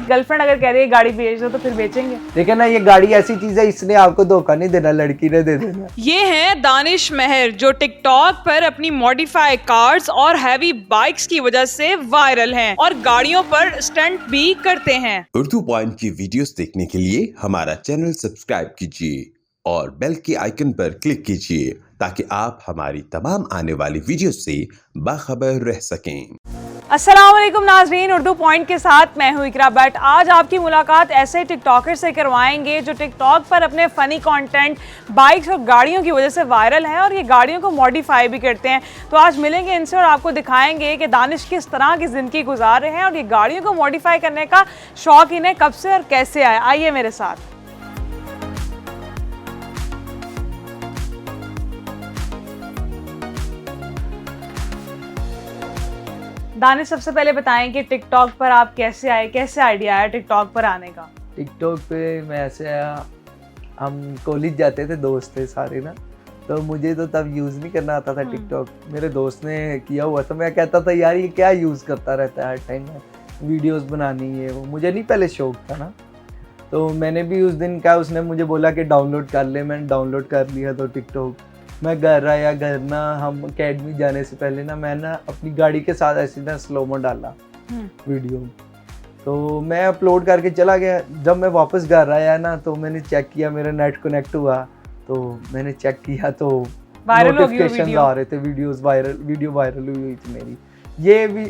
Girlfriend अगर कह रही है गाड़ी बेच दो तो फिर बेचेंगे? देखिए ना, ये गाड़ी ऐसी चीज है, इसने आपको धोखा नहीं देना, लड़की ने दे देना। ये हैं दानिश महर, जो टिकटॉक पर अपनी मॉडिफाई कार्स और हैवी बाइक्स की वजह से वायरल हैं और गाड़ियों पर स्टंट भी करते हैं। उर्दू पॉइंट की वीडियोस देखने के लिए हमारा चैनल सब्सक्राइब कीजिए और बेल के आइकन पर क्लिक कीजिए ताकि आप हमारी तमाम आने वाली वीडियो से बाखबर रह सकें। अस्सलाम वालेकुम नाजरीन, उर्दू पॉइंट के साथ मैं हूँ इकरा भट्ट। आज आपकी मुलाकात ऐसे टिकटॉकर से करवाएंगे जो टिकटॉक पर अपने फ़नी कंटेंट बाइक्स और गाड़ियों की वजह से वायरल है और ये गाड़ियों को मॉडिफाई भी करते हैं। तो आज मिलेंगे इनसे और आपको दिखाएंगे कि दानिश किस तरह की ज़िंदगी गुजार रहे हैं और ये गाड़ियों को मॉडिफाई करने का शौक़ इन्हें कब से और कैसे आया। आइए मेरे साथ। दानिश, सबसे पहले बताएं कि टिकटॉक पर आप कैसे आए, कैसे आइडिया आया टिकटॉक पर आने का? टिकटॉक पे मैं ऐसे आया, हम कॉलेज जाते थे, दोस्त थे सारे ना, तो मुझे तो तब यूज़ नहीं करना आता था टिकटॉक। मेरे दोस्त ने किया हुआ था, मैं कहता था यार ये क्या यूज़ करता रहता है हर टाइम, वीडियोस बनानी है वो, मुझे नहीं पहले शौक था ना। तो मैंने भी उस दिन कहा, उसने मुझे बोला कि डाउनलोड कर ले, मैंने डाउनलोड कर लिया। तो टिकटॉक मैं घर आया, घर ना हम अकेडमी जाने से पहले ना मैं ना अपनी गाड़ी के साथ ऐसे ना स्लोमो डाला वीडियो, तो मैं अपलोड करके चला गया। जब मैं वापस घर आया ना तो मैंने चेक किया, मेरा नेट कनेक्ट हुआ, तो मैंने चेक किया तो नोटिफिकेशन आ रहे थे, वीडियो वायरल हुई थी मेरी। ये भी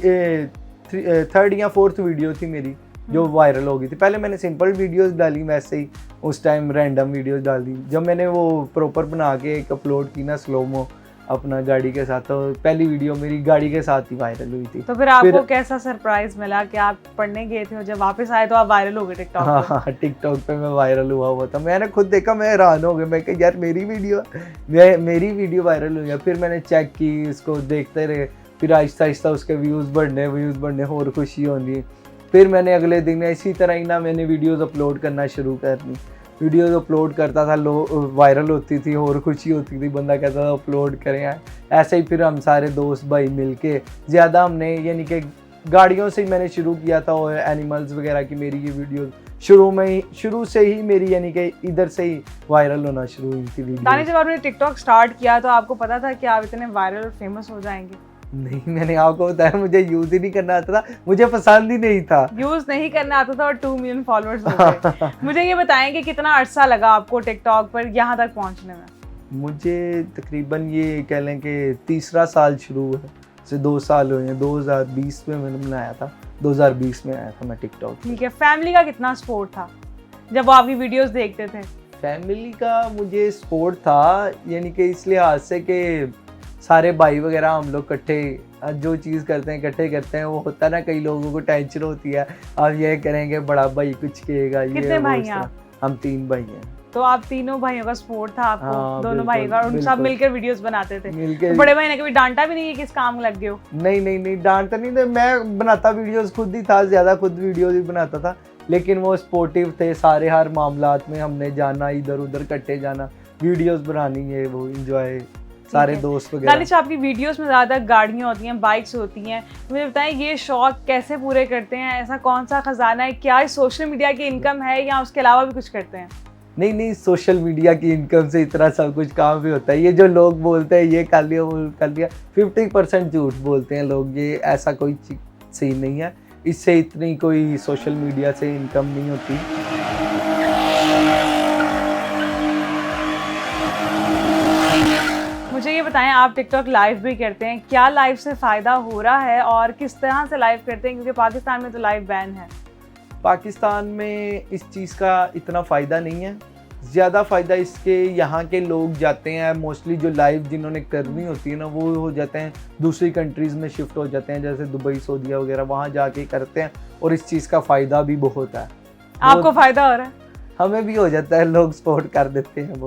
थर्ड या फोर्थ वीडियो थी मेरी जो वायरल हो गई थी। पहले मैंने सिंपल वीडियोस डाली, वैसे ही उस टाइम रैंडम वीडियोस डाली। जब मैंने वो प्रॉपर बना के एक अपलोड की ना स्लोमो अपना गाड़ी के साथ, तो पहली वीडियो मेरी गाड़ी के साथ ही वायरल हुई थी। तो फिर आपको कैसा सरप्राइज मिला कि आप पढ़ने गए थे और जब वापस आए तो आप वायरल हो गए टिकटॉक पे? हाँ, टिकटॉक पे मैं वायरल हुआ था। मैंने खुद देखा, मैं हैरान हो गया, मैं कहा यार मेरी वीडियो वायरल हुई है। फिर मैंने चेक की, इसको देखते रहे, फिर आहिस्ता आहिस्ता उसके व्यूज़ बढ़ने और खुशी होनी। फिर मैंने अगले दिन इसी तरह ही ना मैंने वीडियोस अपलोड करना शुरू कर दी। वीडियोस अपलोड करता था, वायरल होती थी और खुशी होती थी, बंदा कहता था अपलोड करें यार। ऐसे ही फिर हम सारे दोस्त भाई मिलके ज़्यादा हमने, यानी कि गाड़ियों से ही मैंने शुरू किया था और एनिमल्स वगैरह की मेरी ये वीडियो शुरू से ही मेरी, यानी कि इधर से ही वायरल होना शुरू हुई थी वीडियो। दानिश, जब आपने टिकटॉक स्टार्ट किया तो आपको पता था कि आप इतने वायरल और फेमस हो जाएंगे? नहीं, मैंने आपको बताया मुझे यूज़ ही नहीं करना आता था, मुझे पसंद ही नहीं था। यूज़ नहीं करना आता था और 2 मिलियन फॉलोअर्स हो गए। मुझे ये बताएं कि कितना अरसा लगा आपको टिकटॉक पर यहाँ तक पहुँचने में? मुझे तकरीबन ये कह लें कि तीसरा साल शुरू हुआ से 2 साल हुए हैं। 2020 में मैंने बनाया था, 2020 में आया था मैं टिकटॉक। ठीक है, फैमिली का कितना सपोर्ट था जब वो आपकी वीडियोस देखते थे? फैमिली का मुझे सपोर्ट था, यानी कि इस लिहाज से कि सारे भाई वगैरह हम लोग इकट्ठे जो चीज़ करते हैं इकट्ठे करते हैं। वो होता है ना, कई लोगों को टेंशन होती है, आप ये करेंगे बड़ा भाई कुछ कहेगा। कितने भाई हैं आप? हम 3 भाई हैं। तो आप तीनों भाइयों का सपोर्ट था आपको? हाँ, दोनों भाई का, और सब मिलकर वीडियोस बनाते थे? मिलकर। तो बड़े भाई ने कभी डांटा भी नहीं कि किस काम लग गए हो? नहीं, डांटता नहीं था। मैं बनाता वीडियोस खुद ही था, ज़्यादा खुद वीडियोस ही बनाता था, लेकिन वो सपोर्टिव थे सारे। हर मामलात में हमने जाना, इधर उधर इकट्ठे जाना, वीडियोस बनानी है, वो एंजॉय सारे दोस्त वगैरह। दानिश, आपकी वीडियोस में ज़्यादा गाड़ियाँ होती हैं, बाइक्स होती हैं, मुझे बताएं ये शौक कैसे पूरे करते हैं? ऐसा कौन सा खजाना है? क्या इस सोशल मीडिया की इनकम है या उसके अलावा भी कुछ करते हैं? नहीं, सोशल मीडिया की इनकम से इतना सब कुछ काम भी होता है। ये जो लोग बोलते हैं ये कर लिया वो कर लिया, 50% झूठ बोलते हैं लोग। ये ऐसा कोई सही नहीं है, इससे इतनी कोई सोशल मीडिया से इनकम नहीं होती। मुझे ये बताएं, आप टिकटॉक लाइव भी करते हैं, क्या लाइव से फ़ायदा हो रहा है और किस तरह से लाइव करते हैं? क्योंकि पाकिस्तान में तो लाइव बैन है। पाकिस्तान में इस चीज़ का इतना फ़ायदा नहीं है, ज़्यादा फ़ायदा इसके यहाँ के लोग जाते हैं मोस्टली, जो लाइव जिन्होंने करनी होती है ना वो हो जाते हैं दूसरी कंट्रीज़ में शिफ्ट हो जाते हैं, जैसे दुबई, सऊदीया वगैरह, वहाँ जाके करते हैं और इस चीज़ का फ़ायदा भी बहुत है। आपको फ़ायदा हो रहा है? हमें भी हो जाता है, लोग सपोर्ट कर देते हैं,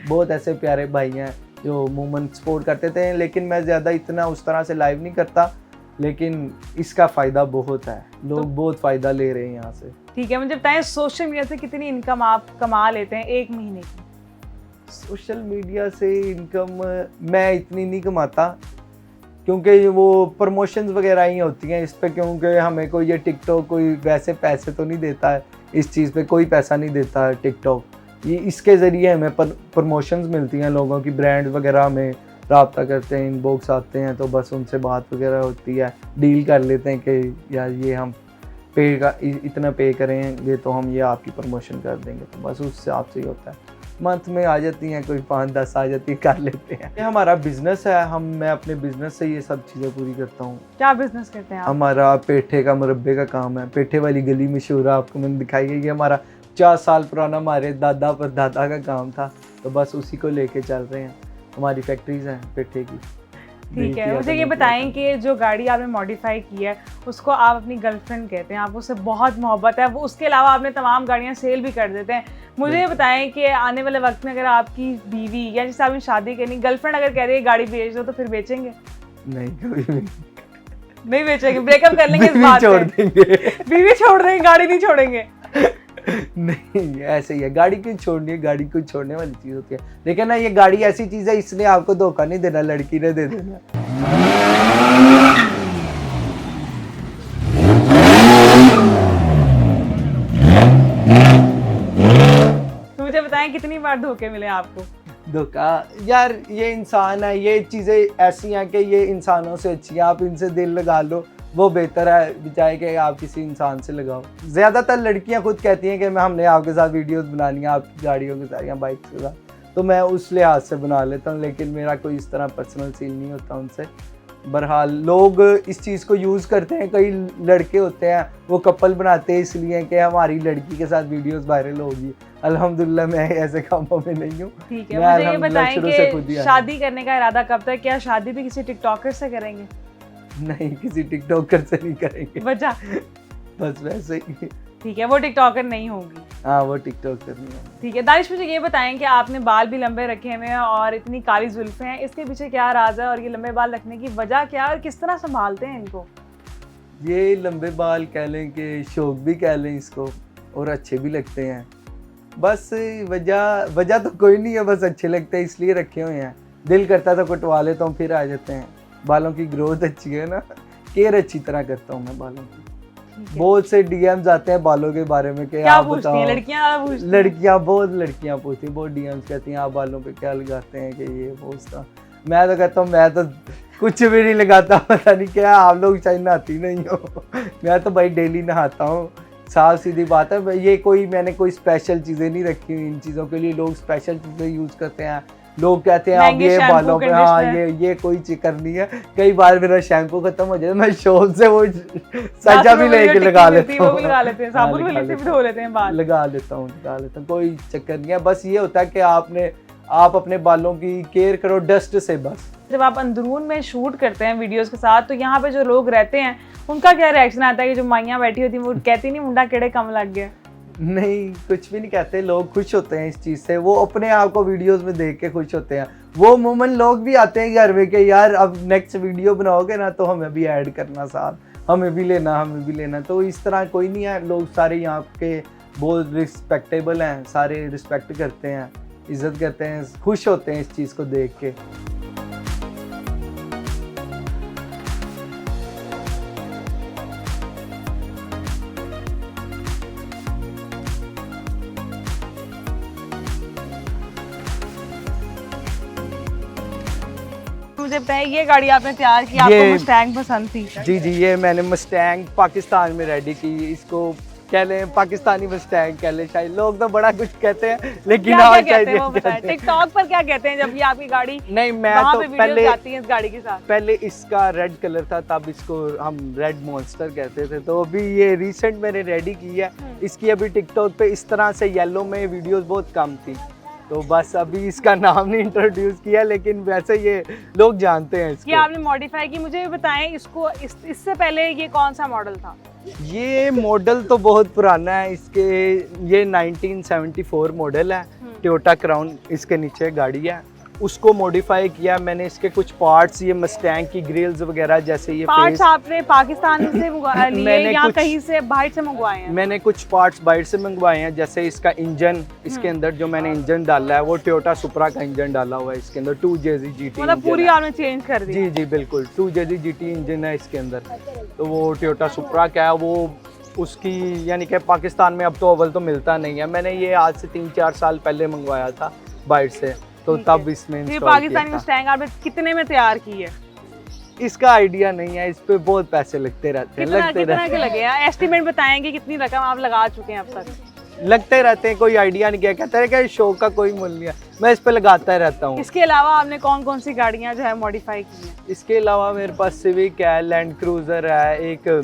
बहुत ऐसे प्यारे भाई हैं जो अमूमन सपोर्ट करते थे। लेकिन मैं ज़्यादा इतना उस तरह से लाइव नहीं करता, लेकिन इसका फ़ायदा बहुत है, लोग बहुत फ़ायदा ले रहे हैं यहाँ से। ठीक है, मुझे बताएं सोशल मीडिया से कितनी इनकम आप कमा लेते हैं एक महीने की? सोशल मीडिया से इनकम मैं इतनी नहीं कमाता, क्योंकि वो प्रमोशंस वगैरह ही होती हैं इस पे, क्योंकि हमें कोई ये टिकटॉक कोई वैसे पैसे तो नहीं देता है, इस चीज़ पे कोई पैसा नहीं देता है टिकटॉक। ये इसके ज़रिए हमें प्रमोशंस मिलती हैं, लोगों की ब्रांड वगैरह हमें रब्ता करते हैं, इनबॉक्स आते हैं, तो बस उनसे बात वगैरह होती है, डील कर लेते हैं कि यार ये हम पे का इतना पे करेंगे तो हम ये आपकी प्रमोशन कर देंगे, तो बस उस हिसाब से ही होता है। मंथ में आ जाती हैं, कोई 5-10 आ जाती है, कर लेते हैं। ये हमारा बिजनेस है, मैं अपने बिजनेस से ये सब चीज़ें पूरी करता हूँ। क्या बिजनेस करते हैं आप? हमारा पेठे का मुरब्बे का काम है। पेठे वाली गली मशहूर है, आपको मैंने दिखाई है, ये हमारा 50 साल पुराना हमारे दादा परदादा का काम था, तो बस उसी को लेके चल रहे हैं। हमारी फैक्ट्रीज हैं पेठे की। ठीक है, मुझे ये बताएं कि जो गाड़ी आपने मॉडिफाई की है उसको आप अपनी गर्लफ्रेंड कहते हैं, आप उससे बहुत मोहब्बत है, वो उसके अलावा आपने तमाम गाड़ियाँ सेल भी कर देते हैं। मुझे ये बताएं कि आने वाले वक्त में अगर आपकी बीवी या जिससे आपने शादी करनी, गर्लफ्रेंड अगर कह रही है गाड़ी बेच दो, तो फिर बेचेंगे? नहीं, कभी भी नहीं बेचेंगे, ब्रेकअप कर लेंगे इस बात छोड़ देंगे। बीवी छोड़ देंगे, गाड़ी नहीं छोड़ेंगे। नहीं, ऐसे ही है, गाड़ी क्यों छोड़नी है, गाड़ी क्यों छोड़ने वाली चीज़ होती है। लेकिन ना ये गाड़ी ऐसी चीज़ है, इसने आपको धोखा नहीं देना, लड़की ने दे देना। तो मुझे बताएं कितनी बार धोखे मिले आपको? धोखा यार, ये इंसान है, ये चीज़ें ऐसी हैं कि ये इंसानों से अच्छी हैं, आप इनसे दिल लगा लो, वो बेहतर है बजाय कि आप किसी इंसान से लगाओ। ज़्यादातर लड़कियां खुद कहती हैं कि हमने आपके साथ वीडियोस बनानी है, आपकी गाड़ियों के साथ या बाइक्स के साथ, तो मैं उस लिहाज से बना लेता हूँ, लेकिन मेरा कोई इस तरह पर्सनल सीन नहीं होता उनसे। बहरहाल लोग इस चीज़ को यूज़ करते हैं, कई लड़के होते हैं वो कपल बनाते हैं इसलिए कि हमारी लड़की के साथ वीडियोस वायरल होगी। अल्हम्दुलिल्लाह मैं ऐसे कामों में नहीं हूँ। ठीक है, मुझे ये बताएं कि शादी करने का इरादा कब तक, क्या शादी भी किसी टिकटॉकर से करेंगे? नहीं, किसी टिकटॉकर से नहीं करेंगे। वजह? बस वैसे ही। ठीक है, वो टिकटॉकर नहीं होगी। हाँ, वो टिकटॉकर नहीं होगी। ठीक है, दानिश मुझे ये बताएं कि आपने बाल भी लंबे रखे हुए हैं और इतनी काली जुल्फें हैं, इसके पीछे क्या राज है और ये लंबे बाल रखने की वजह क्या है और किस तरह संभालते हैं इनको? ये लंबे बाल कह लें कि शौक भी कह लें इसको, और अच्छे भी लगते हैं। बस वजह तो कोई नहीं है, बस अच्छे लगते हैं इसलिए रखे हुए हैं। दिल करता था कटवा लेता हूँ, फिर आ जाते हैं। बालों की ग्रोथ अच्छी है ना, केयर अच्छी तरह करता हूँ मैं बालों की। बहुत से डीएम्स आते हैं बालों के बारे में कि आप बताओ। लड़कियां बहुत पूछती हैं, बहुत डीएम्स कहती हैं आप बालों पे क्या लगाते हैं कि ये वो। मैं तो कहता हूँ मैं तो कुछ भी नहीं लगाता, पता नहीं क्या आप लोग शायद नहाती नहीं हो। मैं तो भाई डेली नहाता हूँ, साफ सीधी बात है। ये मैंने कोई स्पेशल चीज़ें नहीं रखी हुई इन चीज़ों के लिए। लोग स्पेशल चीज़ें यूज़ करते हैं, लोग कहते हैं आप ये बालों पे, हाँ ये कोई चक्कर नहीं है। कई बार मेरा शैम्पू खत्म हो जाता है, मैं शॉप से वो सजा भी लेके लगा लेता हूँ, लगा लेता हूँ, कोई चक्कर नहीं है। बस ये होता है कि आप अपने बालों की केयर करो डस्ट से बस। जब आप अंदरून में शूट करते हैं वीडियोस के साथ, तो यहाँ पे जो लोग रहते हैं उनका क्या रिएक्शन आता है कि जो माइयाँ बैठी होती हैं वो कहती नहीं मुंडा केड़े कम लग गया? नहीं, कुछ भी नहीं कहते, लोग खुश होते हैं इस चीज़ से। वो अपने आप को वीडियोस में देख के खुश होते हैं। वो मोमेंट लोग भी आते हैं घर में कि यार अब नेक्स्ट वीडियो बनाओगे ना तो हमें भी ऐड करना, साथ हमें भी लेना। तो इस तरह कोई नहीं है, लोग सारे यहाँ के बहुत रिस्पेक्टेबल हैं, सारे रिस्पेक्ट करते हैं, इज्जत करते हैं, खुश होते हैं इस चीज़ को देख के। मुझे बताइए, ये गाड़ी आपने तैयार की, आपको मस्टैंग पसंद थी? जी, ये मैंने मस्टैंग पाकिस्तान में रेडी की। इसको कह लें पाकिस्तानी मस्टैंग कह लें, शायद लोग तो बड़ा कुछ कहते हैं, लेकिन क्या कहते हैं वो बताएं। टिकटॉक पर क्या कहते हैं जब ये आपकी गाड़ी नहीं, मैं तो पहले आती है इस गाड़ी के साथ? पहले इसका रेड कलर था, तब इसको हम रेड मॉन्स्टर कहते थे। तो अभी ये रिसेंट मैंने रेडी की है। इसकी अभी टिकटॉक पे इस तरह से येलो में वीडियोस बहुत कम थी, तो बस अभी इसका नाम नहीं इंट्रोड्यूस किया, लेकिन वैसे ये लोग जानते हैं इसको। ये आपने मॉडिफाई की, मुझे बताएं इसको इससे पहले ये कौन सा मॉडल था? ये मॉडल तो बहुत पुराना है, ये 1974 मॉडल है। टोयोटा क्राउन इसके नीचे गाड़ी है। उसको मॉडिफाई किया मैंने। इसके कुछ पार्ट्स, ये मस्टैंग की ग्रिल्स वगैरह, जैसे ये पार्ट्स फेस, आपने पाकिस्तान से लिए मैंने या कुछ- कहीं से बाहर से मंगवाए हैं? मैंने कुछ पार्ट्स बाहर से मंगवाए हैं। जैसे इसका इंजन, इसके अंदर जो मैंने इंजन डाला है वो टोयोटा सुपरा का इंजन डाला हुआ है इसके अंदर, 2JZ GT मतलब पूरी इंजन है। आपने चेंज कर दी? जी जी बिल्कुल, 2JZ GT इंजन है इसके अंदर। तो वो टोयोटा सुपरा का है, वो उसकी यानी कि पाकिस्तान में अब तो अव्वल तो मिलता नहीं है। मैंने ये आज से 3-4 साल पहले मंगवाया था बाहर से, तो ठीक है। तब इसमें ये इंस्टॉल पाकिस्तानी किया था। मस्टैंग आपने कितने में तैयार की है? इसका आइडिया नहीं है, इस पे बहुत पैसे लगते रहते हैं, कितना के लगे हैं? एस्टिमेट बताएंगे कितनी रकम आप लगा चुके हैं अब तक? लगते रहते हैं, कोई आइडिया नहीं किया, कहते हैं कि शो का कोई मूल्य नहीं है, मैं इस पे लगाता रहता हूँ। इसके अलावा आपने कौन कौन सी गाड़ियां जो है मॉडिफाई की हैं? इसके अलावा मेरे पास सिविक है, लैंड क्रूजर है एक,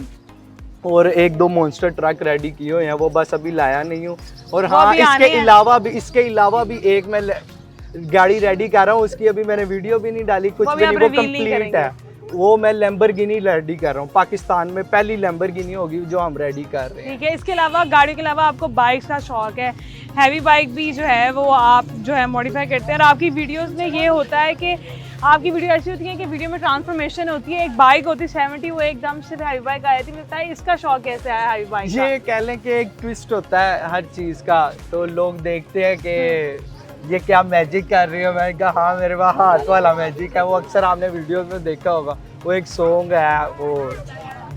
और 1-2 मॉन्स्टर ट्रक रेडी किए हुए हैं, वो बस अभी लाया नहीं हूँ। और वो हाँ, भी आने हैं। इसके अलावा भी एक मैं गाड़ी रेडी कर रहा हूँ, उसकी अभी मैंने वीडियो भी नहीं डाली, कुछ वो भी भी नहीं, आप वो reveal नहीं कंप्लीट है। वो मैं लैम्बोर्गिनी रेडी कर रहा हूँ, पाकिस्तान में पहली लैम्बोर्गिनी होगी जो हम रेडी कर रहे हैं। ठीक है, इसके अलावा गाड़ियों के अलावा आपको बाइक्स का शौक है, हैवी बाइक भी जो है वो आप जो है मॉडिफाई करते हैं, और आपकी वीडियोस में ये होता है कि आपकी वीडियो ऐसी होती है कि वीडियो में ट्रांसफॉर्मेशन होती है। एक बाइक होती है 70, वो एकदम से हैवी बाइक आई थी। लगता है इसका शौक कैसे आया हैवी बाइक का? ये कह लें कि एक ट्विस्ट होता है हर चीज़ का, तो लोग देखते हैं कि ये क्या मैजिक कर रही हो। मैंने कहा हाँ, मेरे पास हाथ वाला मैजिक है। वो अक्सर आपने वीडियोस में देखा होगा, वो एक सॉन्ग है वो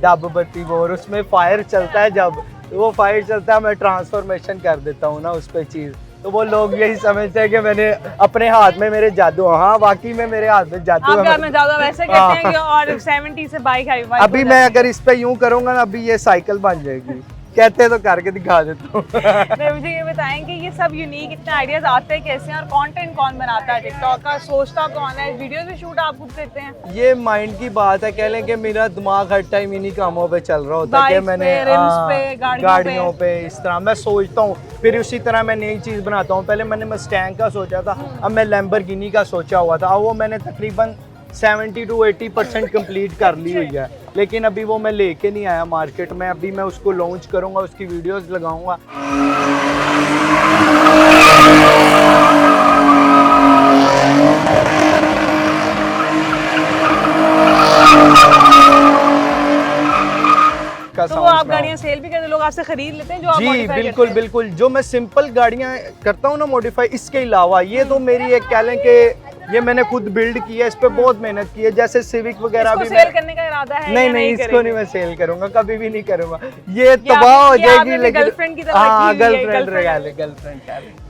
डब बत्ती बोर, उसमें फायर चलता है, जब वो फायर चलता है मैं ट्रांसफॉर्मेशन कर देता हूँ ना उस पर चीज़, तो वो लोग यही समझते हैं कि मैंने अपने हाथ में मेरे जादू। हाँ, वाकई में मेरे हाथ में जादू आपके हाथ है। में ज़्यादा वैसे कहते हैं कि और 70 से बाइक हैवी बाइक अभी मैं अगर इस पे यूं करूंगा ना, अभी ये साइकिल बन जाएगी। कहते तो करके दिखा देता हूँ। नहीं, मुझे ये बताएं कि ये सब यूनिक इतने आइडियाज आते हैं कैसे हैं, और कंटेंट कौन बनाता है टिकटॉक का? सोचता कौन है? वीडियोस भी शूट आप खुद करते हैं? ये माइंड की बात है, कह लें कि मेरा दिमाग हर टाइम इन्हीं कामों पे चल रहा होता है कि Bikes मैंने पे, rims पे, गाड़ियों पे इस तरह मैं सोचता हूँ, फिर उसी तरह मैं नई चीज़ बनाता हूँ। पहले मैंने मस्टैंग का सोचा था, अब मैं लैम्बोर्गिनी का सोचा हुआ था, अब वो मैंने तकरीबन 70 to 80% कंप्लीट कर ली हुई है, लेकिन अभी वो मैं लेके नहीं आया मार्केट में। अभी मैं उसको लॉन्च करूँगा, उसकी वीडियोस लगाऊंगा। तो वो आप गाड़ियाँ सेल भी करते हैं, लोग आपसे खरीद लेते हैं जो आप जी modify बिल्कुल करते हैं? बिल्कुल। जो मैं सिंपल गाड़ियाँ करता हूँ ना मॉडिफाई, इसके अलावा ये तो मेरी एक कह लें कि ये मैंने खुद बिल्ड की है, इस पे बहुत मेहनत की है। जैसे सिविक वगैरह इसको भी सेल करने का इरादा है नहीं या नहीं, इसको करेंगे? नहीं मैं सेल करूंगा, कभी भी नहीं करूंगा, ये तबाह हो जाएगी। लेकिन गर्लफ्रेंड की तरह हाँ, रखी हुई है, गर्लफ्रेंड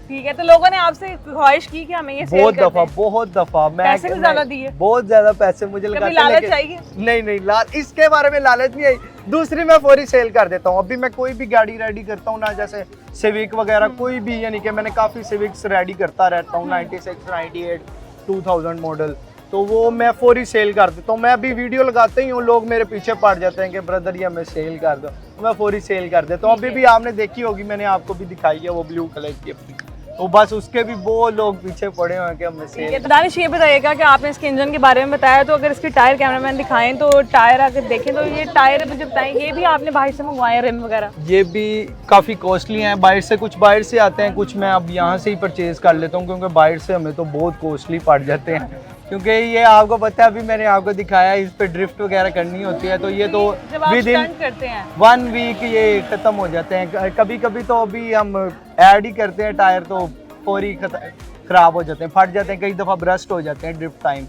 ठीक है। तो लोगों ने आपसे ख्वाहिश की कि हमें ये सेल बहुत कर दफा दें? बहुत दफा मैं पैसे भी ज्यादा दिए? बहुत ज्यादा पैसे मुझे कभी लगाते हैं, लालच लेकिन- चाहिए? नहीं नहीं, इसके बारे में लालच नहीं आई। दूसरी मैं फौरी सेल कर देता हूँ। अभी मैं कोई भी गाड़ी रेडी करता हूँ ना, जैसे सिविक वगैरह कोई भी, यानी कि मैंने काफ़ी सिविक्स रेडी करता रहता हूँ, 96, 98, 2000 मॉडल, तो वो मैं फौरी सेल कर देता हूँ। मैं अभी वीडियो लगाते ही हूँ, लोग मेरे पीछे पड़ जाते हैं कि ब्रदर ये हमें सेल कर दो, मैं फौरी सेल कर देता हूँ। अभी भी आपने देखी होगी, मैंने आपको भी दिखाई है वो ब्लू कलर की अपनी, तो बस उसके भी बहुत लोग पीछे पड़े हुए हैं कि हमें सेल। तो दानिश ये बताइएगा कि आपने इसके इंजन के बारे में बताया, तो अगर इसके टायर कैमरामैन दिखाएं तो टायर अगर देखें तो ये टायर मुझे बताएं, ये भी आपने बाहर से मंगवाए रिम वगैरह? ये भी काफ़ी कॉस्टली हैं, बाहर से कुछ बाहर से आते हैं, कुछ मैं अब यहाँ से ही परचेज़ कर लेता हूँ, क्योंकि बाहर से हमें तो बहुत कॉस्टली पड़ जाते हैं। क्योंकि ये आपको पता है, अभी मैंने आपको दिखाया, इस पे ड्रिफ्ट वगैरह करनी होती है, तो ये तो जब आप विद इन स्टंट करते हैं 1 वीक ये ख़त्म हो जाते हैं। कभी कभी तो अभी हम ऐड ही करते हैं टायर, तो फौरी ख़राब हो जाते हैं, फट जाते हैं, कई दफ़ा ब्रस्ट हो जाते हैं ड्रिफ्ट टाइम।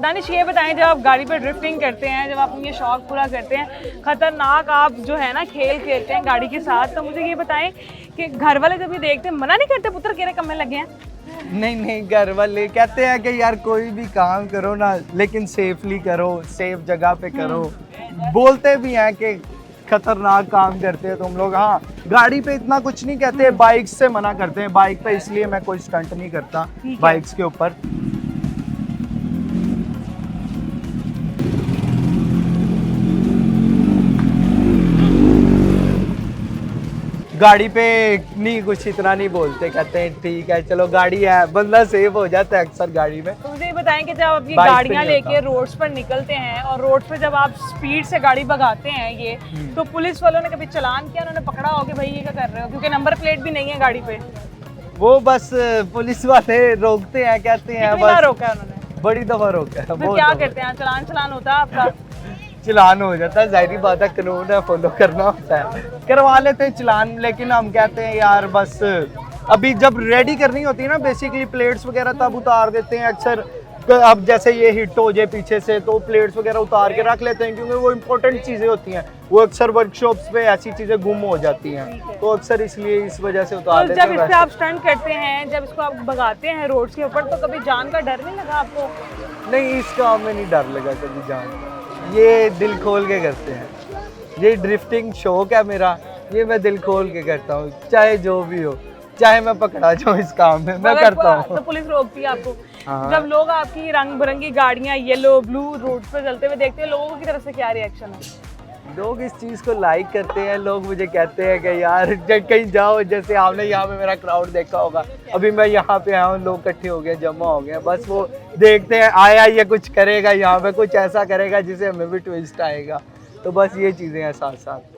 दानिश ये बताएं, जब आप गाड़ी पर ड्रिफ्टिंग करते हैं, जब आप ये शौक पूरा करते हैं, खतरनाक आप जो है ना खेल खेलते हैं गाड़ी के साथ, तो मुझे ये बताएं कि घर वाले जब ये देखते हैं मना नहीं करते पुत्र केरे कमरे लगे हैं? नहीं नहीं, घर वाले कहते हैं कि यार कोई भी काम करो ना, लेकिन सेफली करो, सेफ जगह पे करो। बोलते भी हैं कि खतरनाक काम करते हैं तुम लोग। हाँ, गाड़ी पे इतना कुछ नहीं कहते, बाइक्स से मना करते हैं। बाइक पे इसलिए मैं कोई स्टंट नहीं करता बाइक्स के ऊपर। गाड़ी पे नहीं कुछ इतना नहीं बोलते, कहते हैं ठीक है चलो गाड़ी है, बंदा सेफ हो जाता है अक्सर गाड़ी में। तो मुझे ये बताएं कि जब आप ये बाइक पे गाड़ियां नहीं लेके रोड्स पर निकलते हैं और रोड पे जब आप स्पीड से गाड़ी भगाते हैं ये, तो पुलिस वालों ने कभी चालान किया, उन्होंने पकड़ा हो कि भाई ये क्या कर रहे हो, क्योंकि नंबर प्लेट भी नहीं है गाड़ी पे? वो बस पुलिस वाले रोकते हैं, कहते हैं कितनी बार बस, रोका है उन्होंने? बड़ी दफा रोका है। तो बहुत क्या दफा। करते हैं, चलान होता है आपका? चलान हो जाता है, जाहिर बात है कानून है, फॉलो करना होता है, करवा लेते हैं चलान। लेकिन हम कहते हैं यार बस अभी जब रेडी करनी होती है ना बेसिकली प्लेट्स वगैरह, तब उतार देते हैं अक्सर। अब जैसे ये हिट हो जाए पीछे से तो प्लेट्स वगैरह उतार के रख लेते हैं, क्योंकि वो इंपॉर्टेंट चीज़ें होती हैं, वो अक्सर वर्कशॉप्स पे ऐसी चीज़ें गुम हो जाती हैं, तो अक्सर इसलिए इस वजह से उतार तो लेते जब हैं। इस पे आप स्टंट करते हैं, जब इसको आप भगाते हैं रोड्स के ऊपर, तो कभी जान का डर नहीं लगा आपको? नहीं, इस काम में नहीं डर लगा कभी जान, ये दिल खोल के करते हैं, ये ड्रिफ्टिंग शौक है मेरा, ये मैं दिल खोल के करता हूँ, चाहे जो भी हो, चाहे मैं पकड़ा जाऊँ इस काम में, मैं करता हूँ। तो पुलिस रोकती है आपको? हाँ। जब लोग आपकी रंग बिरंगी गाड़ियां येलो ब्लू रोड पे चलते हुए देखते हैं, लोगों की तरफ से क्या रिएक्शन है? लोग इस चीज़ को लाइक करते हैं, लोग मुझे कहते हैं कि यार जब कहीं जाओ, जैसे आपने यहाँ पे मेरा क्राउड देखा होगा, अभी मैं यहाँ पे आया हूँ, लोग इकट्ठे हो गए, जमा हो गए, बस वो देखते हैं आया ये कुछ करेगा यहाँ पे, कुछ ऐसा करेगा जिसे हमें भी ट्विस्ट आएगा, तो बस ये चीज़ें हैं साथ साथ।